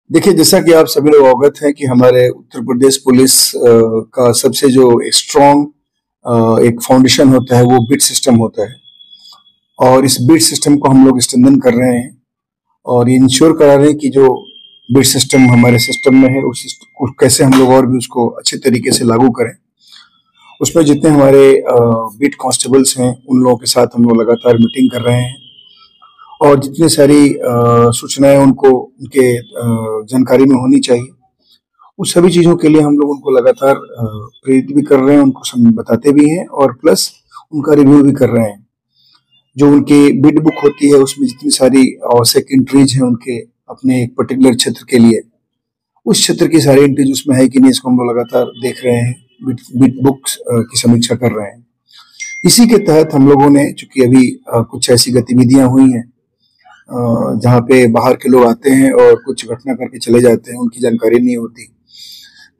देखिए, जैसा कि आप सभी लोग अवगत हैं कि हमारे उत्तर प्रदेश पुलिस का सबसे जो स्ट्रॉन्ग एक फाउंडेशन होता है वो बिट सिस्टम होता है। और इस बिट सिस्टम को हम लोग स्ट्रेंथन कर रहे हैं और ये इंश्योर करा रहे हैं कि जो बिट सिस्टम हमारे सिस्टम में है उस को कैसे हम लोग और भी उसको अच्छे तरीके से लागू करें। उसमें जितने हमारे बिट कांस्टेबल्स हैं उन लोगों के साथ हम लोग लगातार मीटिंग कर रहे हैं और जितनी सारी सूचनाएं उनको उनके जानकारी में होनी चाहिए उस सभी चीज़ों के लिए हम लोग उनको लगातार प्रेरित भी कर रहे हैं, उनको बताते भी हैं और प्लस उनका रिव्यू भी कर रहे हैं। जो उनकी बिड बुक होती है उसमें जितनी सारी आवश्यक एंट्रीज हैं उनके अपने एक पर्टिकुलर क्षेत्र के लिए, उस क्षेत्र की सारी एंट्रीज उसमें है कि नहीं इसको हम लोग लगातार देख रहे हैं, बिड बुक्स की समीक्षा कर रहे हैं। इसी के तहत हम लोगों ने चूंकि अभी कुछ ऐसी गतिविधियां हुई हैं जहाँ पे बाहर के लोग आते हैं और कुछ घटना करके चले जाते हैं, उनकी जानकारी नहीं होती,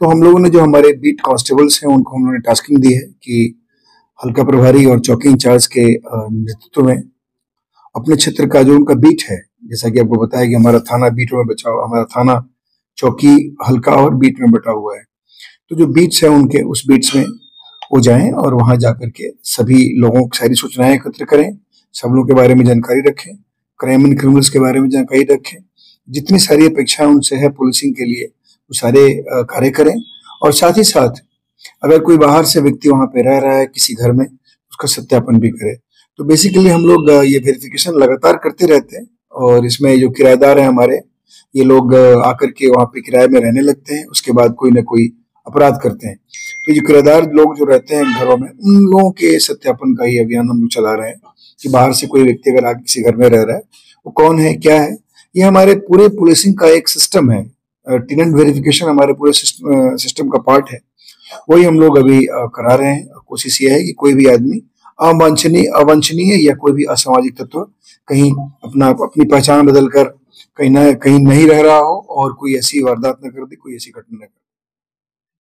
तो हम लोगों ने जो हमारे बीट कांस्टेबल्स हैं उनको हम लोगों ने टास्किंग दी है कि हल्का प्रभारी और चौकी इंचार्ज के नेतृत्व में अपने क्षेत्र का जो उनका बीट है, जैसा कि आपको बताया कि हमारा थाना बीटों में बचा हुआ, हमारा थाना चौकी हल्का और बीट में बटा हुआ है। तो जो बीट्स है उनके उस बीट्स में वो जाएं और वहां जाकर के सभी लोगों की सारी सूचनाएं एकत्र करें, सब लोगों के बारे में जानकारी रखें, क्राइम एंड क्रिमिनल्स के बारे में जानकारी रखें, जितनी सारी अपेक्षाएं उनसे है पुलिसिंग के लिए वो सारे कार्य करें। और साथ ही साथ अगर कोई बाहर से व्यक्ति वहां पे रह रहा है किसी घर में, उसका सत्यापन भी करे। तो बेसिकली हम लोग ये वेरिफिकेशन लगातार करते रहते हैं और इसमें जो किराएदार हैं हमारे, ये लोग आकर के वहां पे किराए में रहने लगते हैं, उसके बाद कोई ना कोई अपराध करते हैं। तो जो किराएदार लोग जो रहते हैं घरों में, उन लोगों के सत्यापन का ही अभियान हम लोग चला रहे हैं कि बाहर से कोई व्यक्ति अगर आके किसी घर में रह रहा है वो कौन है, क्या है। ये हमारे पूरे पुलिसिंग का एक सिस्टम है। टेनेंट वेरिफिकेशन हमारे पूरे सिस्टम का पार्ट है, वही हम लोग अभी करा रहे हैं। कोशिश ये है कि कोई भी आदमी अवांछनीय या कोई भी असामाजिक तत्व कहीं अपनी पहचान बदल कर कहीं नहीं रह रहा हो और कोई ऐसी वारदात न कर दे, कोई ऐसी घटना न कर दे।